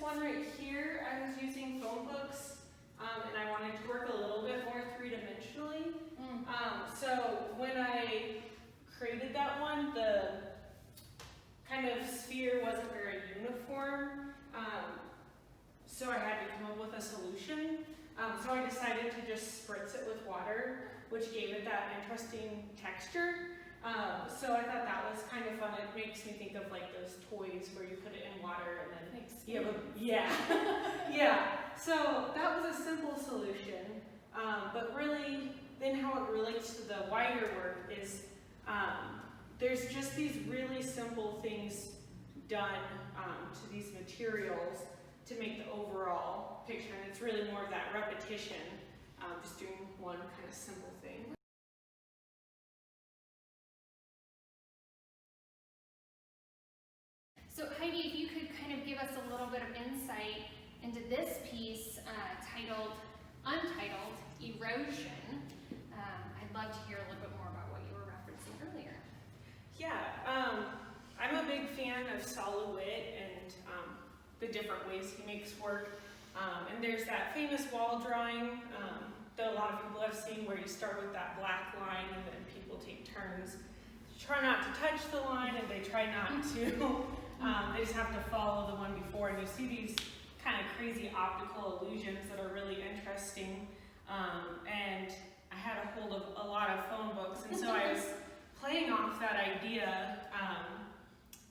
one right here, I was using phone books, and I wanted to work a little bit more three-dimensionally. So when I created that one, the kind of sphere wasn't very uniform, so I had to come up with a solution. So I decided to just spritz it with water, which gave it that interesting texture. So I thought that was kind of fun. It makes me think of like those toys where you put it in water and then you have a, yeah. Yeah. So that was a simple solution. But really, then how it relates to the wider work is there's just these really simple things done to these materials to make the overall picture. And it's really more of that repetition, just doing one kind of simple thing. So Heidi, if you could kind of give us a little bit of insight into this piece titled, Untitled, Erosion. I'd love to hear a little bit more about what you were referencing earlier. Yeah, I'm a big fan of Solid Wit and the different ways he makes work. And there's that famous wall drawing that a lot of people have seen where you start with that black line and then people take turns. Try not to touch the line and they try not to. They just have to follow the one before, and you see these kind of crazy optical illusions that are really interesting. And I had a hold of a lot of phone books, and so I was playing off that idea.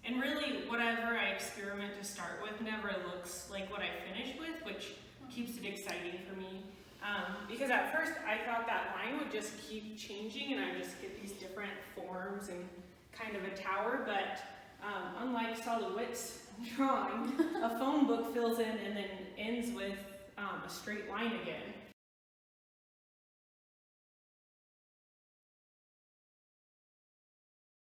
And really, whatever I experiment to start with never looks like what I finish with, which keeps it exciting for me. Because at first I thought that line would just keep changing and I would just get these different forms and kind of a tower, but unlike Solid Wit's drawing, a phone book fills in and then ends with a straight line again.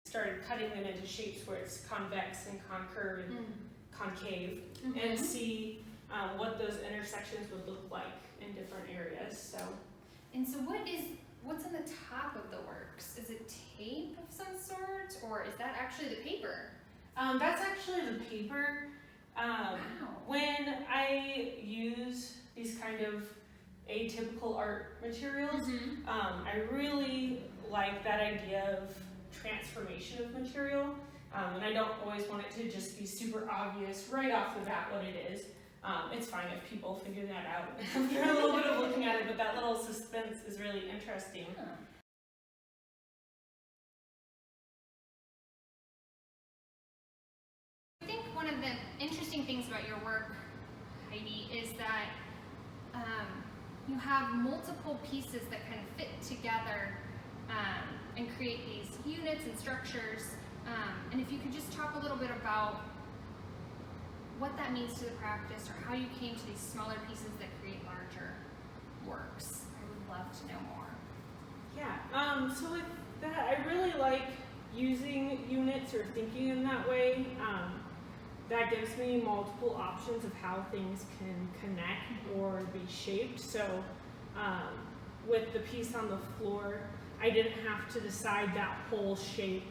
Started cutting them into shapes where it's convex and concave and concave, and see what those intersections would look like in different areas. So, and so what's on the top of the works? Is it tape of some sort, or is that actually the paper? That's actually the paper. Wow. When I use these kind of atypical art materials, I really like that idea of transformation of material, and I don't always want it to just be super obvious right off the bat what it is. It's fine if people figure that out after a little bit of looking at it, but that little suspense is really interesting. I think one of the interesting things about your work, Heidi, is that you have multiple pieces that kind of fit together and create these units and structures. And if you could just talk a little bit about what that means to the practice, or how you came to these smaller pieces that create larger works. I would love to know more. Yeah, so with that, I really like using units or thinking in that way. That gives me multiple options of how things can connect or be shaped. So with the piece on the floor, I didn't have to decide that whole shape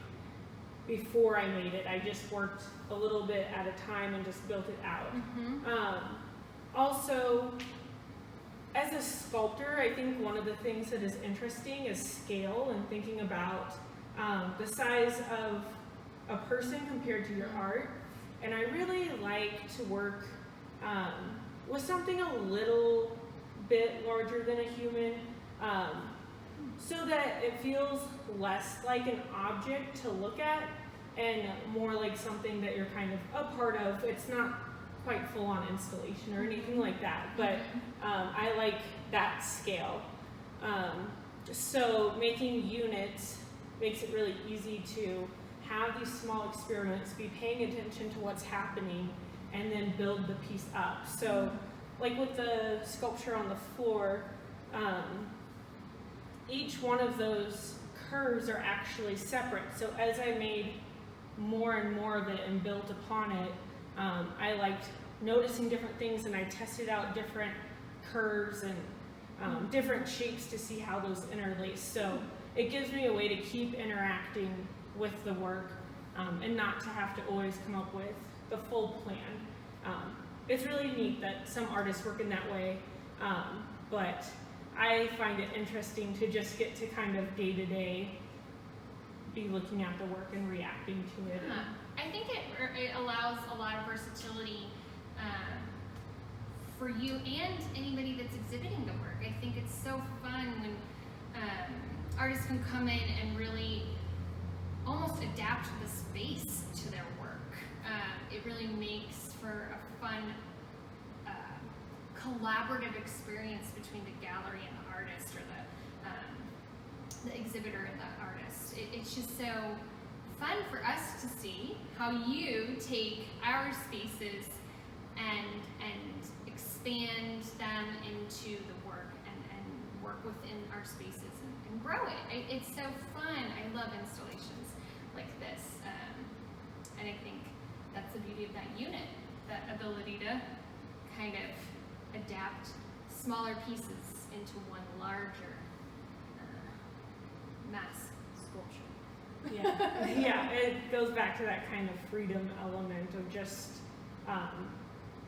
before I made it. I just worked a little bit at a time and just built it out. Also, as a sculptor, I think one of the things that is interesting is scale and thinking about the size of a person compared to your art. And I really like to work with something a little bit larger than a human, so that it feels less like an object to look at and more like something that you're kind of a part of. It's not quite full-on installation or anything like that, but I like that scale. So making units makes it really easy to have these small experiments, be paying attention to what's happening, and then build the piece up. So like with the sculpture on the floor, each one of those curves are actually separate. So as I made more and more of it and built upon it, I liked noticing different things, and I tested out different curves and different shapes to see how those interlace. So it gives me a way to keep interacting with the work and not to have to always come up with the full plan. it's really neat that some artists work in that way, but I find it interesting to just get to kind of day to day be looking at the work and reacting to it. Yeah. I think it allows a lot of versatility for you and anybody that's exhibiting the work. I think it's so fun when artists can come in and really almost adapt the space to their work. It really makes for a fun collaborative experience between the gallery and the artist, or the exhibitor and the artist. It's just so fun for us to see how you take our spaces and expand them into the work and work within our spaces and grow it. It's so fun. I love installations like this. And I think that's the beauty of that unit, that ability to kind of adapt smaller pieces into one larger mass sculpture. Yeah, it goes back to that kind of freedom element of just,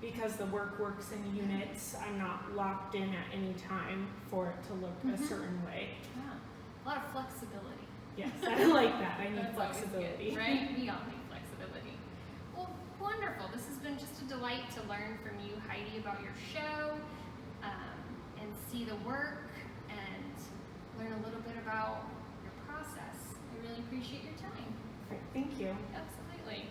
because the work works in units, I'm not locked in at any time for it to look a certain way. Yeah, a lot of flexibility. Yes, I like that. I need That's flexibility. good, right? We all need flexibility. Well, wonderful. This has been just a delight to learn from you, Heidi, about your show, and see the work and learn a little bit about your process. I really appreciate your time. Great, thank you. Absolutely.